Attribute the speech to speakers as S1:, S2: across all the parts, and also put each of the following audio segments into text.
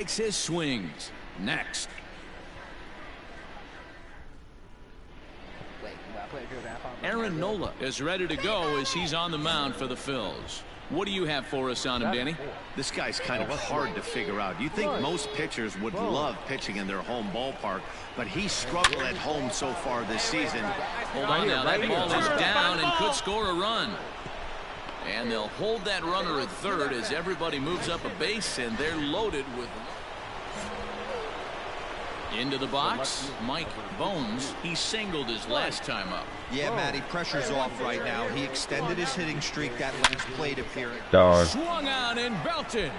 S1: Takes his swings. Next. Aaron Nola is ready to go as he's on the mound for the Phils. What do you have for us on him, Danny?
S2: This guy's kind of hard to figure out. You think most pitchers would love pitching in their home ballpark, but he's struggled at home so far this season.
S1: Hold on now. That ball is down and could score a run. And they'll hold that runner at third as everybody moves up a base, and they're loaded with... Into the box, Mike Bones. He singled his last time up.
S3: Yeah, Matty, pressure's off right now. He extended his hitting streak that last plate appearance.
S1: Swung on and belted.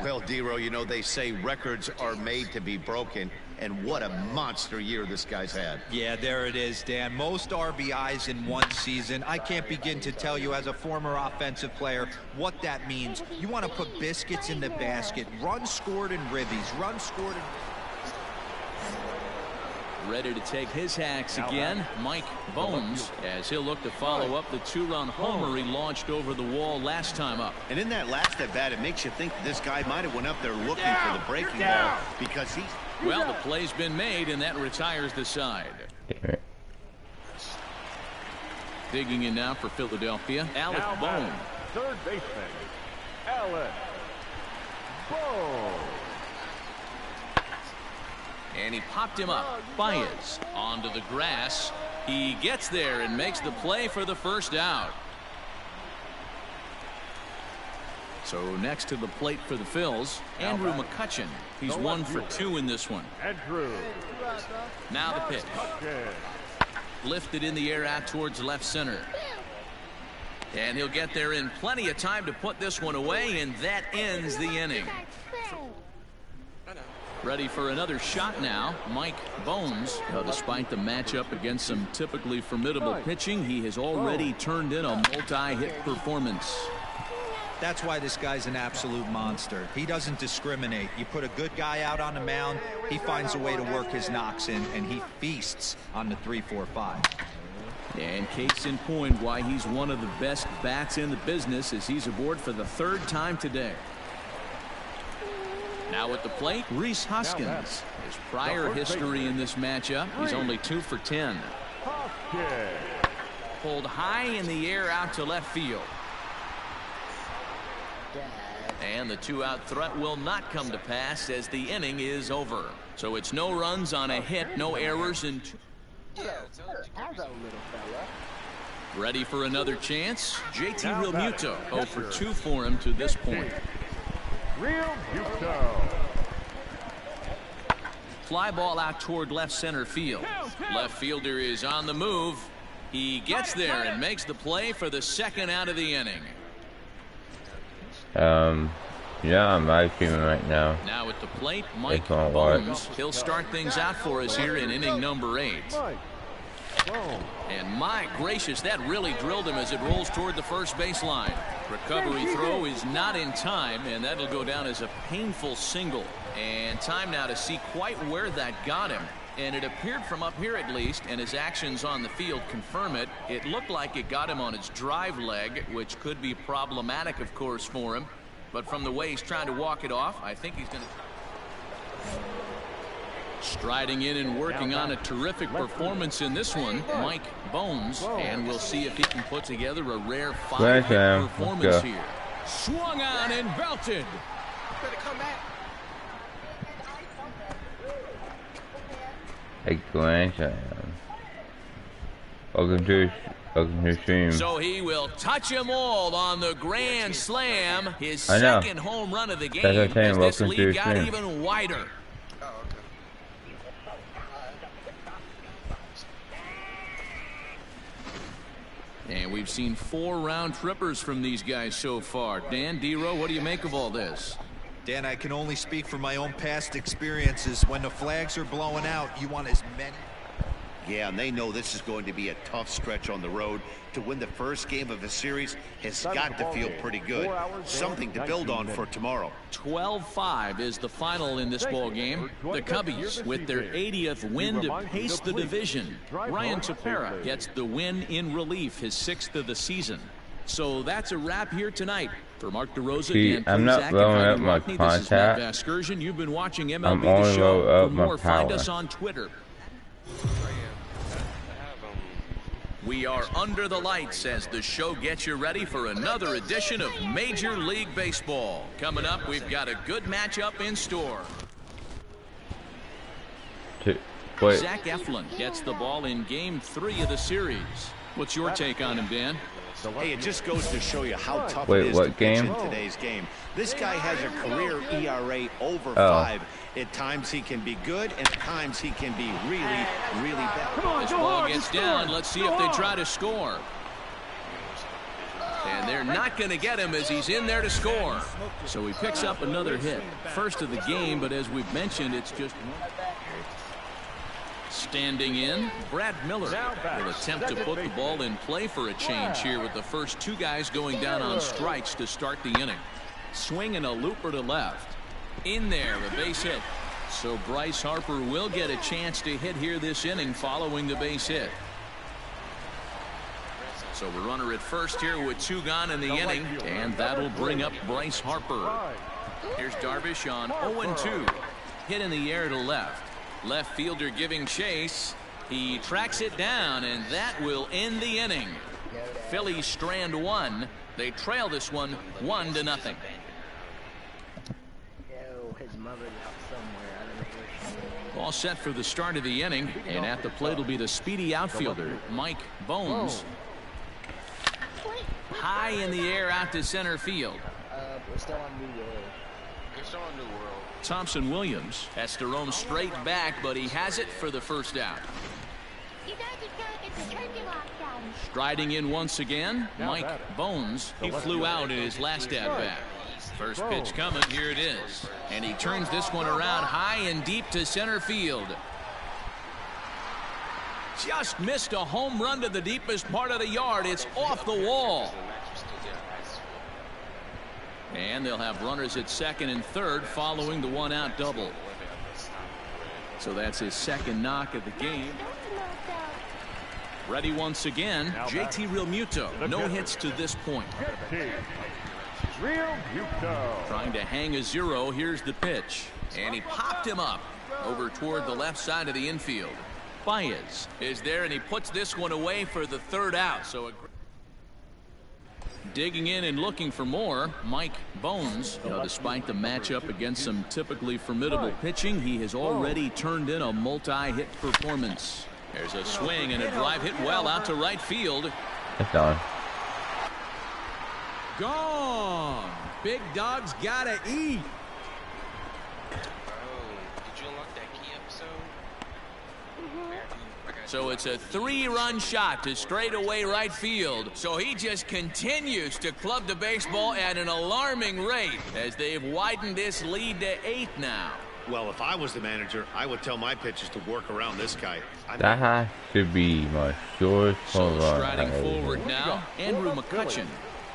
S2: Well, Dero, you know, they say records are made to be broken, and what a monster year this guy's had.
S3: Yeah, there it is, Dan. Most RBIs in one season. I can't begin to tell you as a former offensive player what that means. You want to put biscuits in the basket. Runs scored in ribbies. Runs scored in...
S1: Ready to take his hacks again, Mike Bones, as he'll look to follow up the two-run homer he launched over the wall last time up.
S2: And in that last at-bat, it makes you think this guy might have went up there looking for the breaking ball because he's...
S1: Well, the play's been made, and that retires the side. Digging in now for Philadelphia, Alec Bohm.
S4: Third baseman, Alec Bohm.
S1: And he popped him up. Baez onto the grass. He gets there and makes the play for the first out. So next to the plate for the Phils, Andrew McCutchen. He's 1 for 2 in this one.
S4: Andrew.
S1: Now the pitch. Lifted in the air out towards left center. And he'll get there in plenty of time to put this one away, and that ends the inning. Ready for another shot now, Mike Bones. Despite the matchup against some typically formidable pitching, he has already turned in a multi-hit performance.
S3: That's why this guy's an absolute monster. He doesn't discriminate. You put a good guy out on the mound, he finds a way to work his knocks in, and he feasts on the 3-4-5.
S1: And case in point why he's one of the best bats in the business as he's aboard for the third time today. Now at the plate, Rhys Hoskins. His prior history in this matchup, he's only 2 for 10. Pulled high in the air out to left field. And the 2-out threat will not come to pass as the inning is over. So it's no runs on a hit, no errors, and ready for another chance. JT Realmuto 0 for 2 for him to this point. Fly ball out toward left center field. Left fielder is on the move. He gets there and makes the play for the second out of the inning.
S5: Yeah, I'm liking him right now.
S1: Now at the plate, Mike Bones. He'll start things out for us here in inning number 8. And my gracious, that really drilled him as it rolls toward the first baseline. Recovery throw is not in time, and that'll go down as a painful single. And time now to see quite where that got him. And it appeared from up here at least, and his actions on the field confirm it. It looked like it got him on his drive leg, which could be problematic, of course, for him. But from the way he's trying to walk it off, I think he's going to... Striding in and working on a terrific performance in this one, Mike Bones. And we'll see if he can put together a rare 5-hit performance here. Swung on and belted.
S6: Better come back.
S5: Hey, welcome to the stream.
S1: So he will touch them all on the grand slam. His second home run of the game as this lead got even wider. And we've seen 4 round trippers from these guys so far. Dan, Dero, what do you make of all this?
S3: Dan, I can only speak from my own past experiences. When the flags are blowing out, you want as many.
S2: Yeah, and they know this is going to be a tough stretch on the road. To win the first game of a series has got to feel pretty good. Something to build on for tomorrow.
S1: 12-5 is the final in this ball game. The Cubbies with their 80th win to pace the division. Ryan Tepera gets the win in relief, his 6th of the season. So that's a wrap here tonight. For Mark DeRosa and
S5: I'm not blowing up my
S1: this is Matt
S5: contact.
S1: Vasgersian. You've been watching MLB
S5: I'm
S1: The
S5: only
S1: Show.
S5: blowing up
S1: For
S5: my
S1: more, find
S5: power.
S1: us on Twitter. We are under the lights as the show gets you ready for another edition of Major League Baseball. Coming up, we've got a good matchup in store.
S5: Wait,
S1: Zach Eflin gets the ball in Game 3 of the series. What's your take on him, Dan?
S2: Hey, it just goes to show you how tough
S5: Wait,
S2: it is
S5: what
S2: to pitch
S5: game?
S2: in today's game. This guy has a career ERA over
S5: Oh.
S2: 5. At times he can be good, and at times he can be really, really bad.
S1: This ball gets down. Let's see if they try to score. And they're not going to get him as he's in there to score. So he picks up another hit. First of the game, but as we've mentioned, it's just standing in. Brad Miller will attempt to put the ball in play for a change here with the first 2 guys going down on strikes to start the inning. Swing and a looper to left. In there, the base hit. So Bryce Harper will get a chance to hit here this inning following the base hit. So the runner at first here with 2 gone in the inning, and that'll bring up Bryce Harper. Here's Darvish on 0-2. Hit in the air to left. Left fielder giving chase. He tracks it down, and that will end the inning. Phillies strand 1. They trail this one 1-0. All set for the start of the inning, and at the plate will be the speedy outfielder, Mike Bones. High in the air out to center field.
S6: We're still on New World.
S1: Thompson Williams has to roam straight back, but he has it for the first out. Striding in once again, Mike Bones. He flew out in his last at-bat. First pitch coming, here it is. And he turns this one around high and deep to center field. Just missed a home run to the deepest part of the yard. It's off the wall. And they'll have runners at second and third following the 1-out double. So that's his second knock of the game. Ready once again, JT Realmuto. No hits to this point. Trying to hang a 0. Here's the pitch. And he popped him up over toward the left side of the infield. Baez is there, and he puts this one away for the 3rd out. So digging in and looking for more, Mike Bones. Despite the matchup against some typically formidable pitching, he has already turned in a multi-hit performance. There's a swing and a drive hit well out to right field.
S5: it's on.
S1: Gone. Big Dog's gotta eat. So it's a 3-run shot to straightaway right field. So he just continues to club the baseball at an alarming rate as they've widened this lead to 8 now.
S2: Well, if I was the manager, I would tell my pitchers to work around this guy.
S5: That has to be my shortest
S1: So
S5: home run.
S1: striding forward now, Andrew McCutchen.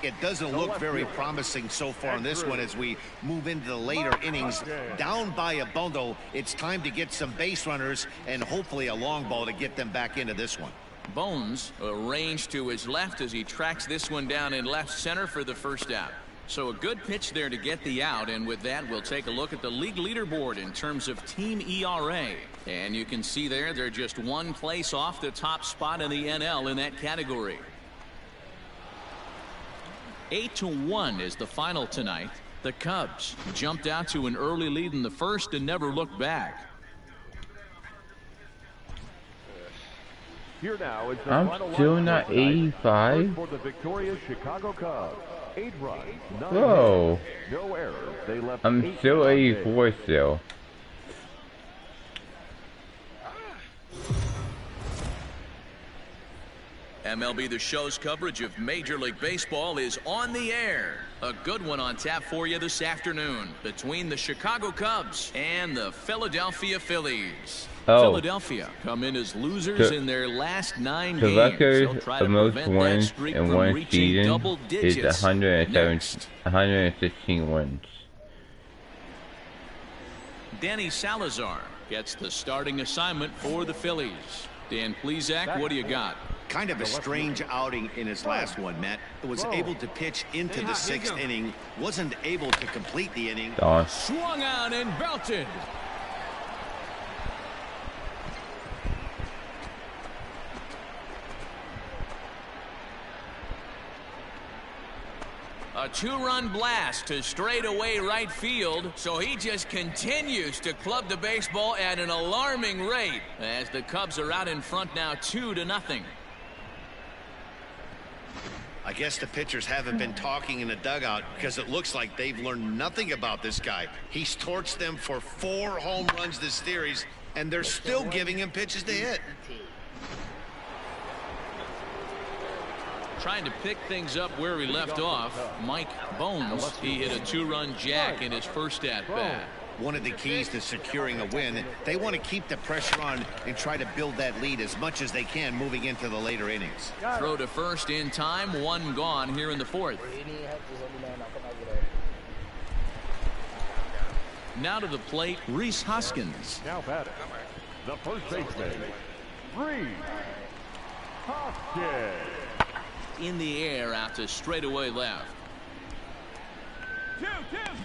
S2: It doesn't look very promising so far in this one as we move into the later innings. Down by a bundle, it's time to get some base runners and hopefully a long ball to get them back into this one.
S1: Bones arranged to his left as he tracks this one down in left center for the first out. So a good pitch there to get the out, and with that we'll take a look at the league leaderboard in terms of team ERA. And you can see there they're just 1 place off the top spot in the NL in that category. 8-1 is the final tonight. The Cubs jumped out to an early lead in the first and never looked back.
S4: Here now is the
S5: I'm
S4: final
S5: still
S4: line
S5: not
S4: for tonight.
S5: 85.
S4: For the victorious Chicago Cubs. 8 runs, 9
S5: Whoa.
S4: hits, no errors. They left
S5: I'm
S4: 8
S5: still
S4: on
S5: 84
S4: base.
S5: still.
S1: MLB The Show's coverage of Major League Baseball is on the air. A good one on tap for you this afternoon between the Chicago Cubs and the Philadelphia Phillies. Philadelphia come in as losers in their last 9
S5: The
S1: games. They'll
S5: record
S1: try to
S5: of most
S1: prevent that
S5: wins
S1: streak
S5: in
S1: from
S5: one
S1: reaching double
S5: season is
S1: digits.
S5: 116 wins.
S1: Danny Salazar gets the starting assignment for the Phillies. Dan Plesac, what do you got?
S2: Kind of a strange outing in his last one, Matt. Was able to pitch into the 6th inning, wasn't able to complete the inning.
S1: Swung on and belted. A 2-run blast to straightaway right field, so he just continues to club the baseball at an alarming rate as the Cubs are out in front now 2-0.
S2: I guess the pitchers haven't been talking in the dugout because it looks like they've learned nothing about this guy. He's torched them for 4 home runs this series, and they're still giving him pitches to hit.
S1: Trying to pick things up where we left off, Mike Bones. He hit a 2-run jack in his first at-bat.
S2: One of the keys to securing a win, they want to keep the pressure on and try to build that lead as much as they can moving into the later innings.
S1: Throw to first in time, 1 gone here in the 4th. Now to the plate, Rhys Hoskins.
S4: Now batting, the first baseman, Rhys Hoskins.
S1: In the air out to straightaway left.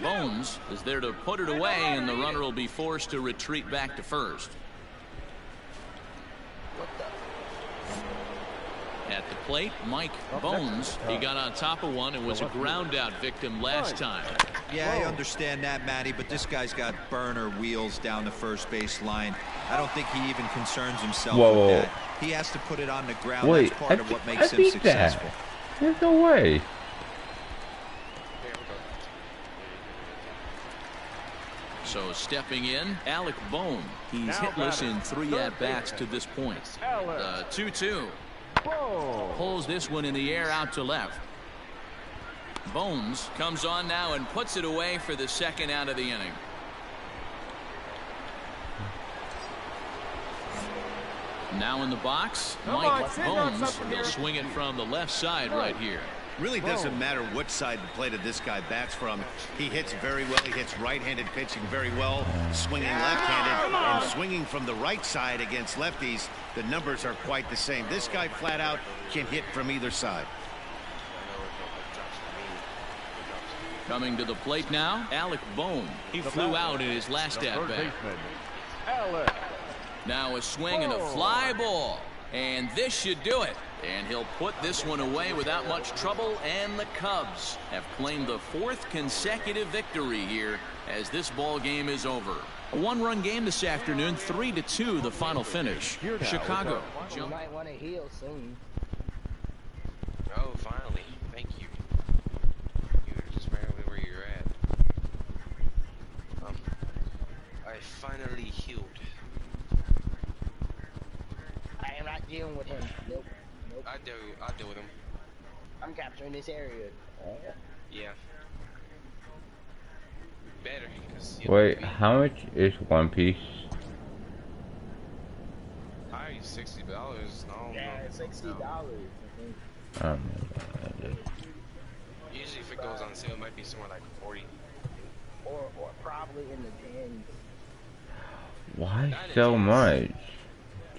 S1: Bones is there to put it away, and the runner will be forced to retreat back to first. At the plate, Mike Bones. He got on top of one and was a ground out victim last time.
S3: Yeah, I understand that, Matty, but this guy's got burner wheels down the first base line. I don't think he even concerns himself with that. He has to put it on the ground.
S5: Wait,
S3: that's part of what makes him successful.
S5: There's no way.
S1: So stepping in, Alec Bohm. He's hitless in 3 at-bats to this point. 2-2. Pulls this one in the air out to left. Bones comes on now and puts it away for the 2nd out of the inning. Now in the box, Mike Bones. He'll swing it from the left side right here.
S2: Really doesn't matter what side the plate of this guy bats from. He hits very well. He hits right-handed pitching very well, swinging left-handed and swinging from the right side against lefties. The numbers are quite the same. This guy flat out can hit from either side.
S1: Coming to the plate now, Alec Bohm. He flew out in his last at-bat. Now a swing and a fly ball, and this should do it. And he'll put this one away without much trouble, and the Cubs have claimed the 4th consecutive victory here as this ball game is over. A 1-run game this afternoon, 3-2 the final finish. Chicago.
S6: You might want to heal soon.
S7: Oh, finally. Thank you. You're just right where you're at. I finally healed.
S6: I am not dealing with him. Nope.
S7: I deal with him.
S6: I'm capturing this area.
S7: Yeah. Better, because
S5: Wait, how much is One Piece?
S7: I use $60. No,
S6: Yeah, $60. I think.
S7: Usually, if it goes on sale, it might be somewhere like 40.
S6: Or probably in the tens.
S5: Why so much?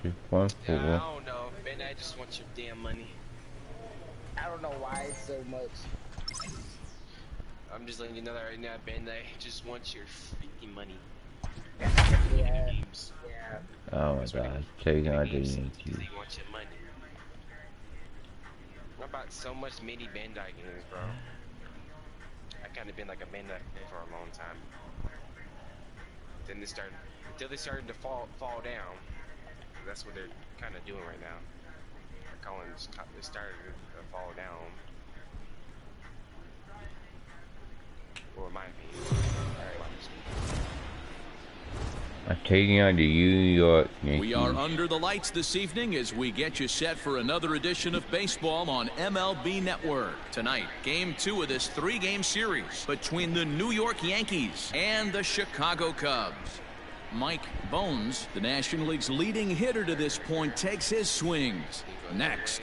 S5: Just one for
S7: Yeah, I
S5: one.
S7: don't know. Man, I just want your damn money.
S6: I don't know why it's so much.
S7: I'm just letting you know that right now, Bandai. Just want your freaking money.
S6: Yeah.
S7: Games.
S6: Yeah.
S5: Oh my god, taking out the
S7: Games,
S5: Yankees.
S7: they want your money. I bought so much mini Bandai games, bro. I kind of been like a Bandai fan for a long time. Then they started, until they started to fall down. That's what they're kind of doing right now. They're calling it started to fall down. Or my opinion.
S5: Taking on the New York Yankees.
S1: We are under the lights this evening as we get you set for another edition of baseball on MLB Network. Tonight, game 2 of this 3-game series between the New York Yankees and the Chicago Cubs. Mike Bones, the National League's leading hitter to this point, takes his swings. Next.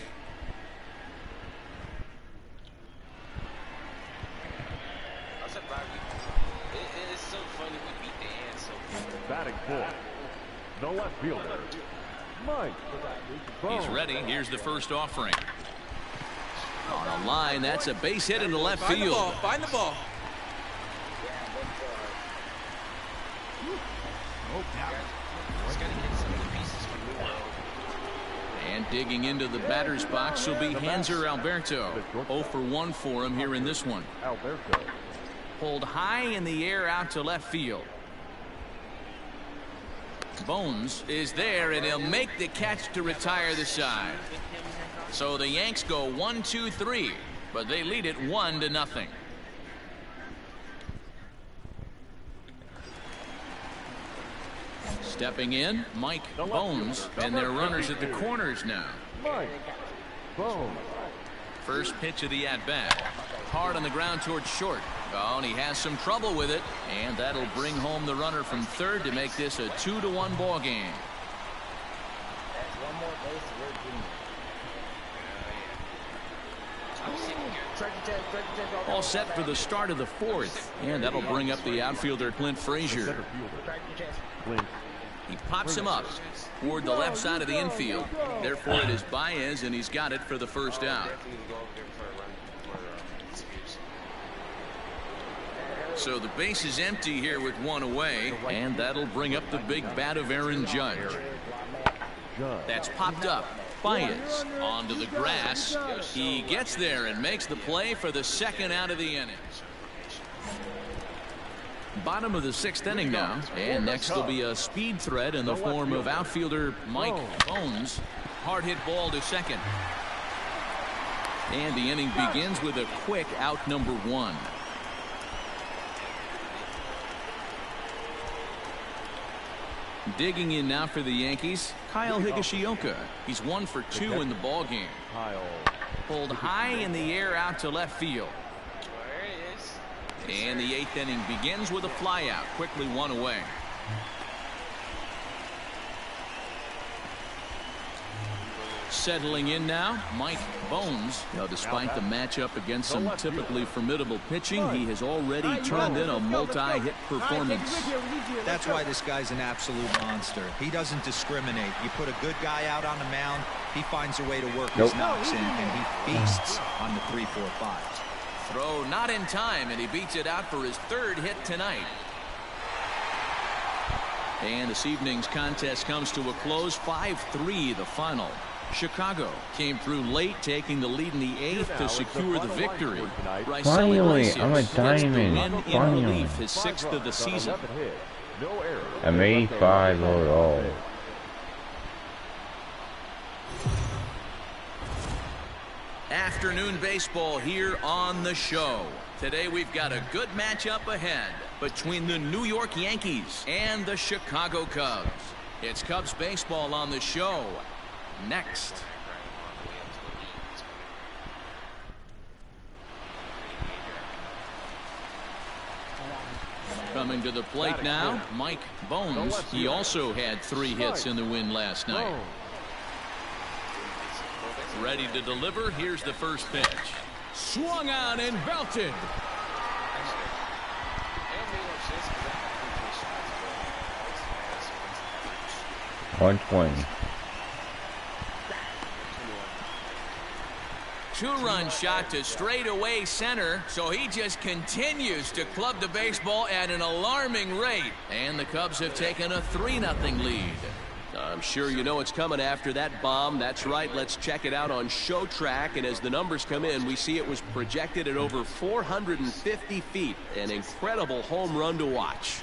S7: It's so funny we beat the ants so good.
S4: Batting fourth, the left fielder, Mike Bones.
S1: He's ready. Here's the first offering. On a line, that's a base hit into left field.
S8: Find the ball.
S1: And digging into the batter's box will be Hanser Alberto. 0 for 1 for him here in this one.
S4: Alberto.
S1: Pulled high in the air out to left field. Bones is there, and he'll make the catch to retire the side. So the Yanks go 1-2-3, but they lead it 1-0. Stepping in, Mike Bones, and their runners at the corners now.
S4: Mike Bones.
S1: First pitch of the at-bat. Hard on the ground towards short. Oh, and he has some trouble with it, and that'll bring home the runner from third to make this a 2-1 ball game.
S6: That's one more base we're
S1: All set for the start of the fourth, and that'll bring up the outfielder Clint Frazier. He pops him up toward the left side of the infield. Therefore, it is Baez, and he's got it for the first out. So the base is empty here with one away, and that'll bring up the big bat of Aaron Judge. That's popped up. Baez onto the grass. He gets there and makes the play for the second out of the inning. Bottom of the 6th inning now, and next will be a speed threat in the form of outfielder Mike Bones. Hard hit ball to second. And the inning begins with a quick out number 1. Digging in now for the Yankees, Kyle Higashioka. He's 1 for 2 in the ball game. Pulled high in the air out to left field. And the 8th inning begins with a flyout. Quickly 1 away. Settling in now, Mike Bones. Now, despite the matchup against some typically formidable pitching, he has already turned in a multi-hit performance.
S3: That's why this guy's an absolute monster. He doesn't discriminate. You put a good guy out on the mound, he finds a way to work his knocks in, and he feasts on the 3-4-5.
S1: Throw not in time, and he beats it out for his 3rd hit tonight. And this evening's contest comes to a close. 5-3 the final. Chicago came through late, taking the lead in the 8th to secure the victory.
S5: Finally, I'm a diamond.
S1: In relief, his 6th of the season.
S5: I'm 85 overall.
S1: Afternoon baseball here on the show. Today we've got a good matchup ahead between the New York Yankees and the Chicago Cubs. It's Cubs baseball on the show. Next. Coming to the plate now, Mike Bones. He also had 3 hits in the win last night. Ready to deliver. Here's the first pitch. Swung on and belted.
S5: 120.
S1: 2-run shot to straightaway center, so he just continues to club the baseball at an alarming rate. And the Cubs have taken a 3-0 lead.
S9: I'm sure you know it's coming after that bomb. That's right. Let's check it out on Show Track. And as the numbers come in, we see it was projected at over 450 feet. An incredible home run to watch.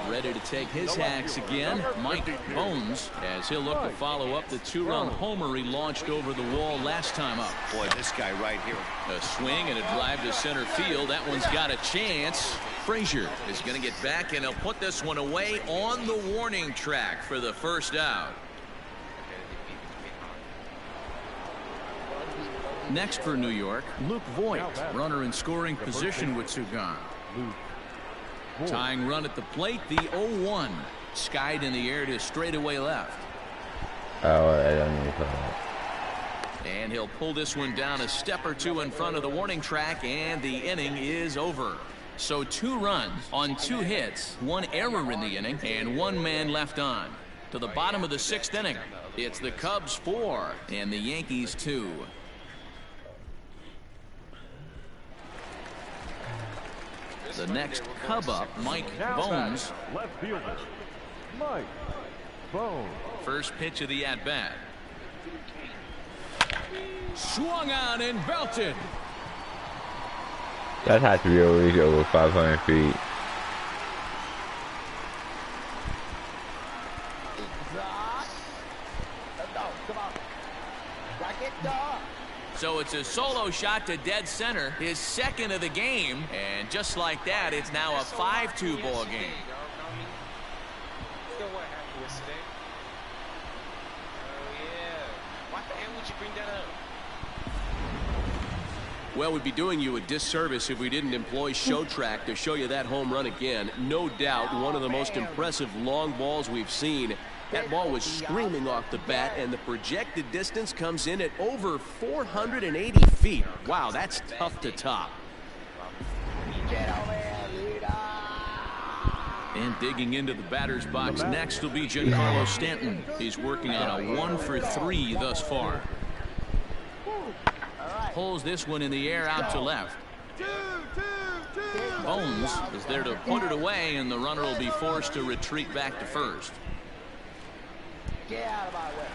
S1: Ready to take his hacks again, Mike Bones, as he'll look to follow up the 2-run homer he launched over the wall last time up.
S2: Boy, this guy right here.
S1: A swing and a drive to center field. That one's got a chance. Frazier is going to get back, and he'll put this one away on the warning track for the first out. Next for New York, Luke Voigt, runner in scoring position with two gone. Tying run at the plate, the 0-1. Skied in the air to straightaway left.
S5: Oh, I don't need to call that.
S1: And he'll pull this one down a step or two in front of the warning track, and the inning is over. So 2 runs on 2 hits, 1 error in the inning, and 1 man left on. To the bottom of the 6th inning, it's the Cubs 4 and the Yankees 2. The next Cub up, Mike Bones.
S4: Left fielder, Mike Bones.
S1: First pitch of the at-bat. Swung on and belted.
S5: That has to be at least over 500 feet.
S1: So it's a solo shot to dead center, his 2nd of the game, and just like that, it's now a 5-2 ball game.
S7: Still what happened yesterday? Oh yeah. Why the hell would you bring that up?
S9: Well, we'd be doing you a disservice if we didn't employ Show Track to show you that home run again. No doubt one of the most impressive long balls we've seen. That ball was screaming off the bat, and the projected distance comes in at over 480 feet. Wow, that's tough to top.
S1: And digging into the batter's box next will be Giancarlo Stanton. He's working on a 1 for 3 thus far. Pulls this one in the air out to left. Bones is there to put it away, and the runner will be forced to retreat back to first.
S6: Get out of my way.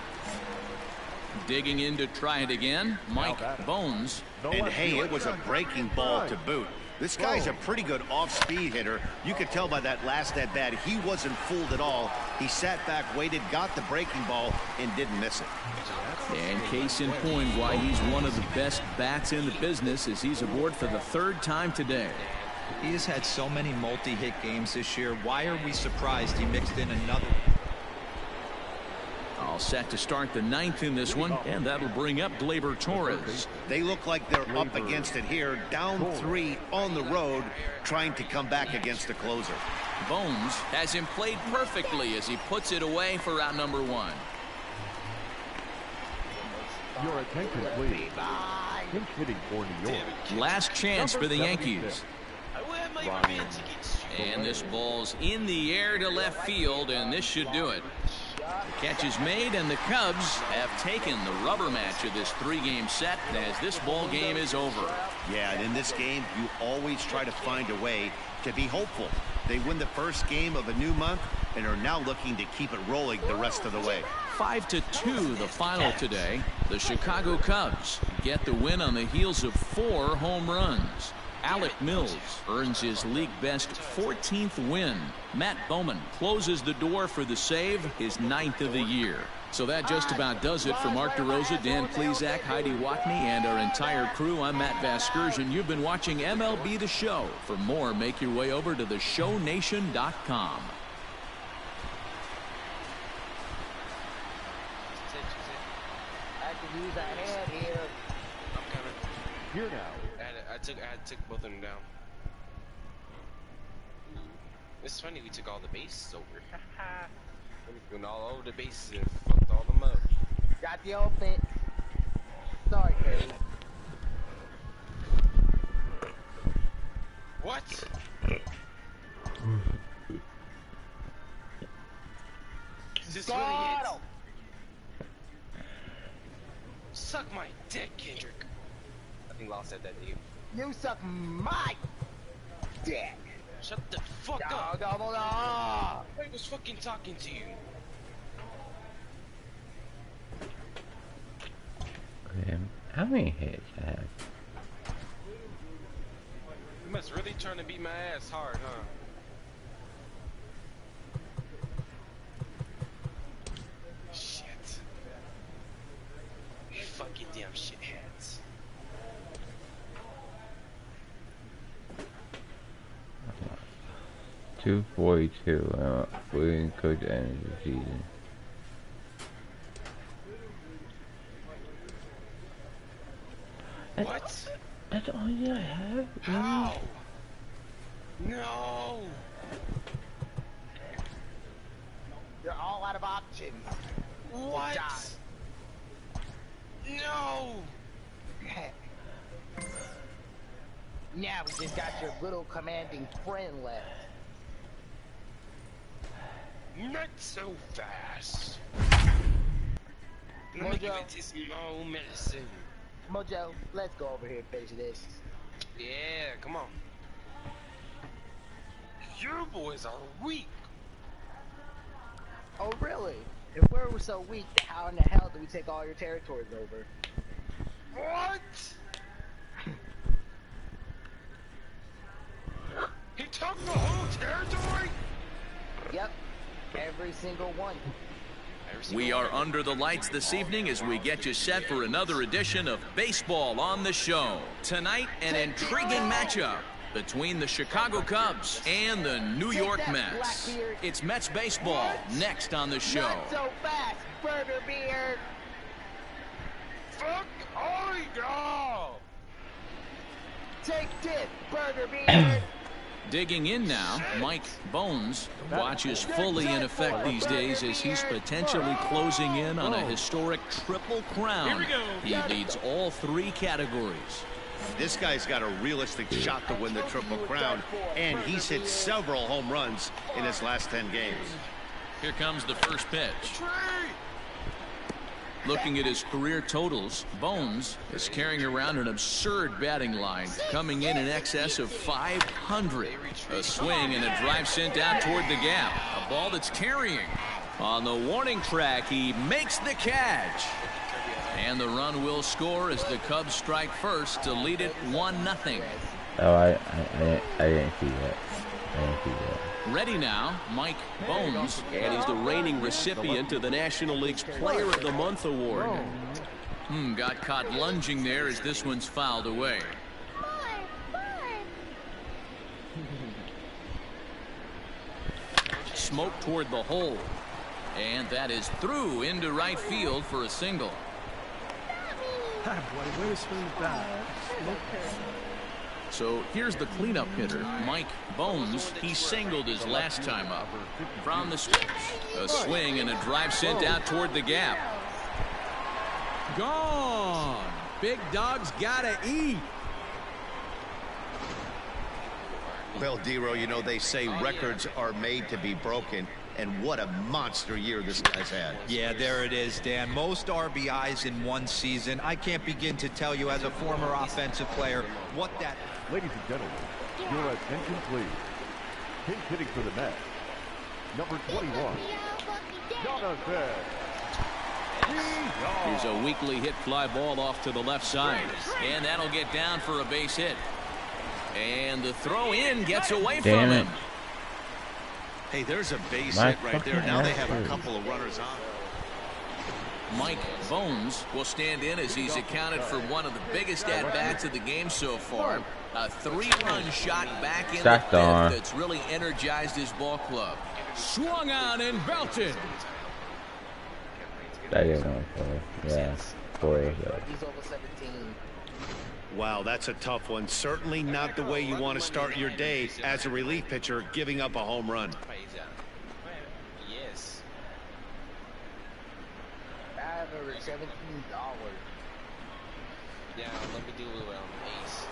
S1: Digging in to try it again, Mike Bones.
S2: And hey, it was a breaking ball to boot. This guy's a pretty good off-speed hitter. You could tell by that last at-bat he wasn't fooled at all. He sat back, waited, got the breaking ball, and didn't miss it.
S1: And case in point why he's one of the best bats in the business is he's aboard for the 3rd time today.
S3: He has had so many multi-hit games this year. Why are we surprised he mixed in another?
S1: All set to start the 9th in this one, and that'll bring up Gleyber Torres.
S2: They look like they're up against it here, down 3 on the road, trying to come back against the closer.
S1: Bones has him played perfectly as he puts it away for out number 1.
S4: Your attention, please. Pinch hitting for New York.
S1: Last chance for the Yankees.
S7: Where my man tickets?
S1: And this ball's in the air to left field, and this should do it. The catch is made, and the Cubs have taken the rubber match of this 3-game set as this ball game is over.
S2: Yeah, and in this game, you always try to find a way to be hopeful. They win the first game of a new month and are now looking to keep it rolling the rest of the way.
S1: 5-2 the final today. The Chicago Cubs get the win on the heels of 4 home runs. Alec Mills earns his league best 14th win. Matt Bowman closes the door for the save, his 9th of the year. So that just about does it for Mark DeRosa, Dan Plesac, Heidi Watney, and our entire crew. I'm Matt Vasgersian. You've been watching MLB The Show. For more, make your way over to theshownation.com.
S6: I can use a hand here.
S7: I'm coming.
S4: Here now.
S7: I took both of them down. It's funny we took all the bases over. We went all over the bases and fucked all them up.
S6: Got the offense. Sorry, Cade.
S7: What? Is this really it? Suck my dick, Kendrick. I think Law said that to you.
S6: You suck my dick.
S7: Shut the fuck up. I was fucking talking to you.
S5: How many hits I have?
S7: You must really trying to beat my ass hard, huh?
S5: 242. We didn't coach the end of the season.
S7: What?
S5: That's all you have?
S7: How? No.
S6: You're all out of options.
S7: What? No.
S6: Now we just got your little commanding friend left.
S7: Not so fast. Let me
S6: Mojo.
S7: give it this more medicine.
S6: Mojo, let's go over here and finish this.
S7: Yeah, come on. Your boys are weak.
S6: Oh, really? If we were so weak, how in the hell do we take all your territories over?
S7: What? He took the whole territory?
S6: Yep, every single one.
S1: We are under the lights this evening as we get you set for another edition of Baseball on the Show. Tonight, an intriguing matchup between the Chicago Cubs and the New York Mets. It's Mets baseball next on the show.
S6: Not so fast, Burger Beard!
S7: Fuck all y'all!
S6: Take this, Burger Beard!
S1: Digging in now, Mike Bones. Watch is fully in effect these days as he's potentially closing in on a historic triple crown. He leads all three categories.
S2: This guy's got a realistic shot to win the Triple Crown, and he's hit several home runs in his last 10 games.
S1: Here comes the first pitch. Looking at his career totals, Bones is carrying around an absurd batting line, coming in excess of 500. A swing and a drive sent out toward the gap. A ball that's carrying. On the warning track, he makes the catch. And the run will score as the Cubs strike first to lead it 1-0.
S5: Oh, I didn't see that. I didn't see that.
S1: Ready now, Mike Bones.
S9: And he's the reigning recipient of the National League's Player of the Month award.
S1: Got caught lunging there as this one's fouled away. Smoke toward the hole. And that is through into right field for a single. So here's the cleanup hitter, Mike Bones. He singled his last time up. From the switch, a swing and a drive sent out toward the gap.
S8: Gone. Big dog's gotta eat.
S2: Well, Dero, you know, they say records are made to be broken. And what a monster year this guy's had.
S3: Yeah, there it is, Dan. Most RBIs in one season. I can't begin to tell you as a former offensive player what that...
S4: Ladies and gentlemen, your attention please. Pinch hitting for the Mets, number 21, Jonathan.
S1: Here's a weakly hit fly ball off to the left side. And that'll get down for a base hit. And the throw in gets away from him.
S2: Hey, there's a base hit right there. Now they have a couple of runners on.
S1: Mike Bones will stand in as he's accounted for one of the biggest at-bats of the game so far. A 3-run shot back in the fifth that's really energized his ball club. Swung on and belted.
S5: That is one for yeah, 4 years old.
S6: He's over 17.
S2: Wow, that's a tough one. Certainly not the way you want to start your day as a relief pitcher, giving up a home run.
S7: Yes.
S6: $517.
S7: Now let me do ace.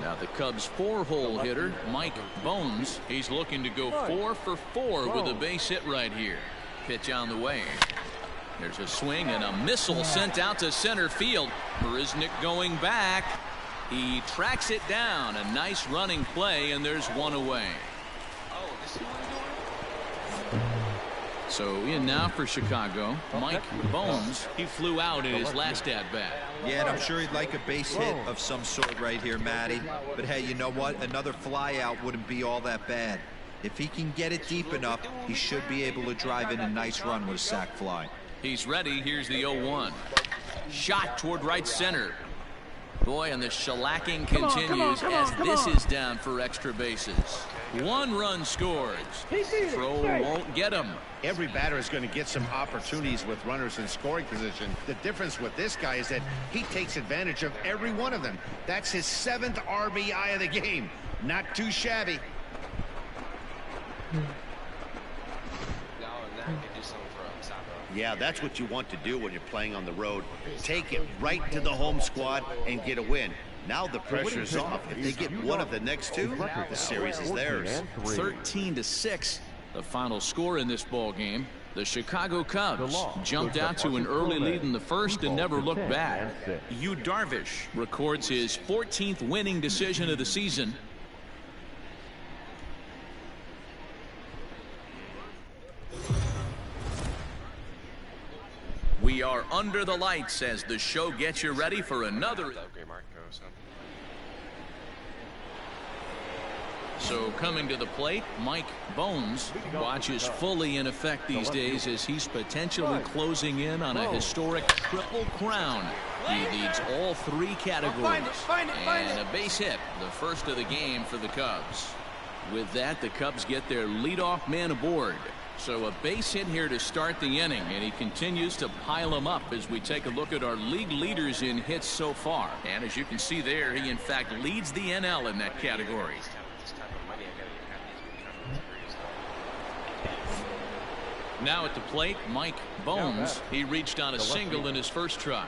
S1: Now the Cubs 4-hole hitter, Mike Bones. He's looking to go 4 for 4 with a base hit right here. Pitch on the way. There's a swing and a missile sent out to center field. Marisnik going back. He tracks it down. A nice running play, and there's one away.
S7: Oh, this is what I'm doing?
S1: So in now for Chicago, Mike Bones. He flew out in his last at-bat.
S3: Yeah, and I'm sure he'd like a base hit of some sort right here, Matty. But hey, you know what? Another fly out wouldn't be all that bad. If he can get it deep enough, he should be able to drive in a nice run with a sac fly.
S1: He's ready. Here's the 0-1. Shot toward right center. Boy, and the shellacking continues as this is down for extra bases. One run scores. Throw won't get him.
S2: Every batter is going to get some opportunities with runners in scoring position. The difference with this guy is that he takes advantage of every one of them. That's his 7th RBI of the game. Not too shabby. Yeah, that's what you want to do when you're playing on the road. Take it right to the home squad and get a win. Now the pressure's off. If they get one of the next two, the series is theirs.
S1: 13-6, the final score in this ball game. The Chicago Cubs jumped out to an early lead in the first and never looked back. Yu Darvish records his 14th winning decision of the season. We are under the lights as the show gets you ready for another. So coming to the plate, Mike Bones. Watch is fully in effect these days as he's potentially closing in on a historic triple crown. He leads all 3 categories. And a base hit, the first of the game for the Cubs. With that, the Cubs get their leadoff man aboard. So a base hit here to start the inning, and he continues to pile them up as we take a look at our league leaders in hits so far. And as you can see there, he in fact leads the NL in that category. Now at the plate, Mike Bones. He reached on a single in his first try.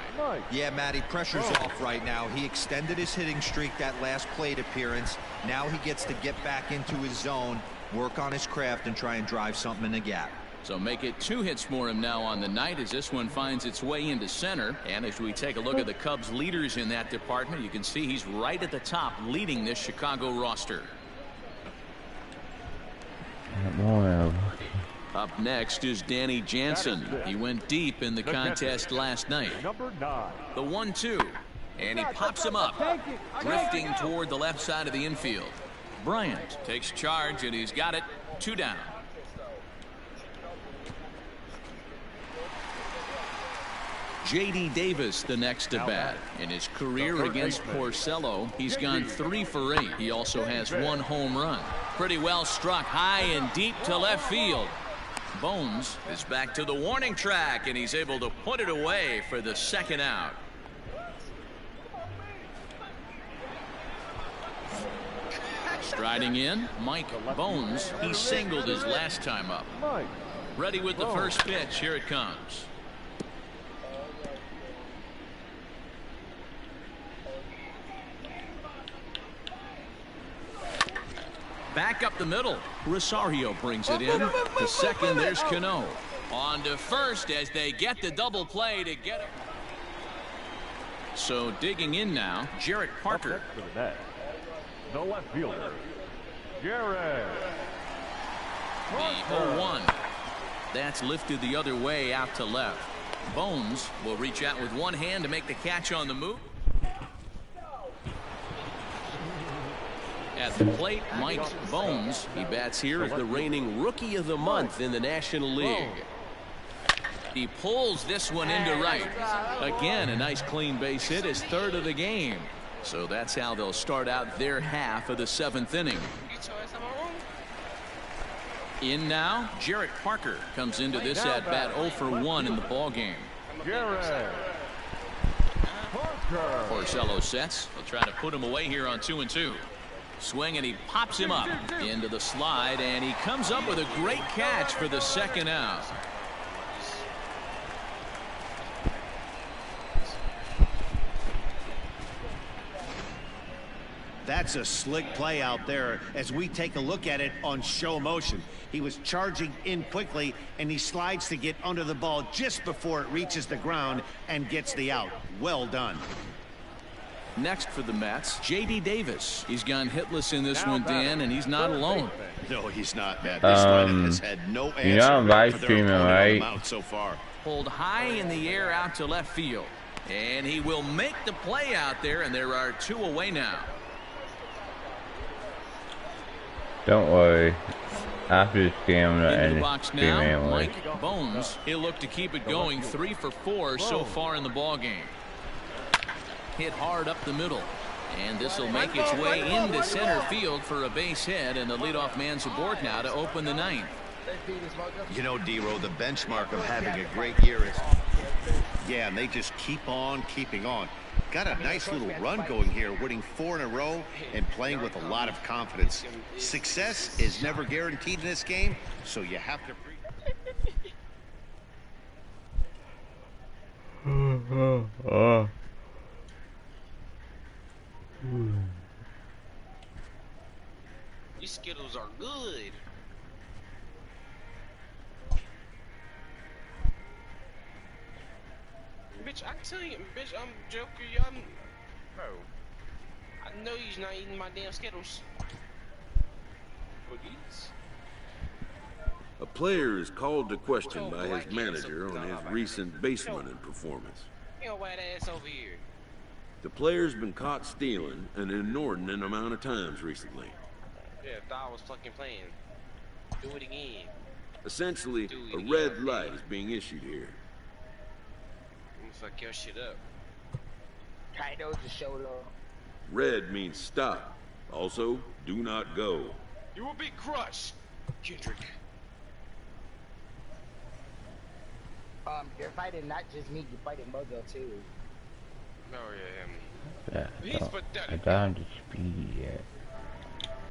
S3: Yeah, Matty, pressure's off right now. He extended his hitting streak that last plate appearance. Now he gets to get back into his zone, work on his craft, and try and drive something in the gap.
S1: So make it 2 hits for him now on the night as this one finds its way into center. And as we take a look at the Cubs leaders in that department, you can see he's right at the top leading this Chicago roster. Up next is Danny Jansen. He went deep in the contest last night. The 1-2, and he pops him up, drifting toward the left side of the infield. Bryant takes charge, and he's got it. 2 down. J.D. Davis the next to bat. In his career against Porcello, he's gone 3 for 8. He also has 1 home run. Pretty well struck high and deep to left field. Bones is back to the warning track, and he's able to put it away for the 2nd out. Striding in, Mike Bones. He singled his last time up. Ready with the first pitch. Here it comes. Back up the middle. Rosario brings it in. To second, there's Cano. On to first as they get the double play to get it. So digging in now, Jarrett Parker.
S4: The left fielder, Jarrett.
S1: The 0-1. That's lifted the other way out to left. Bones will reach out with one hand to make the catch on the move. At the plate, Mike Bones. He bats here as the reigning Rookie of the Month in the National League. He pulls this one into right. Again, a nice clean base hit, his 3rd of the game. So that's how they'll start out their half of the 7th inning. In now, Jarrett Parker comes into this at bat 0 for 1 in the ball game. Porcello sets. He'll try to put him away here on 2-2. Swing, and he pops him up into the slide, and he comes up with a great catch for the 2nd out.
S2: That's a slick play out there as we take a look at it on show motion. He was charging in quickly, and he slides to get under the ball just before it reaches the ground and gets the out. Well done.
S1: Next for the Mets, J.D. Davis. He's gone hitless in this one, Dan, and he's not alone.
S2: No, he's not, Matt. This lineup has had no answer
S5: you're on live streaming, right?
S2: So far.
S1: Pulled high in the air out to left field. And he will make the play out there, and there are 2 away now.
S5: Don't worry. After this game, I'm going to
S1: in
S5: end
S1: the
S5: this
S1: box
S5: stream
S1: now,
S5: anyway.
S1: Mike Bones. He'll look to keep it going. 3 for 4 so far in the ball game. Hit hard up the middle. And this will make its way into center field for a base hit, and the leadoff man's aboard now to open the ninth.
S2: You know, D-Row, the benchmark of having a great year is, yeah, and they just keep on keeping on. Got a nice little run going here, winning 4 in a row and playing with a lot of confidence. Success is never guaranteed in this game, so you have to...
S7: These Skittles are good. Bitch, I tell you, bitch, I'm joking. Bro, I know you're not eating my damn Skittles. Cookies?
S10: A player is called to question by his manager on his recent base running performance.
S7: You know, white ass over here.
S10: The player's been caught stealing an inordinate amount of times recently.
S7: Yeah, if I was fucking playing. Do it again.
S10: Essentially, a red light is being issued here.
S7: I'm gonna fuck your shit up.
S6: Kaido just showed up.
S10: Red means stop. Also, do not go.
S7: You will be crushed, Kendrick.
S6: You're fighting not just me, you're fighting Mojo too.
S7: Oh yeah, him.
S5: Yeah,
S7: He's pathetic.
S5: I got him to speed yet.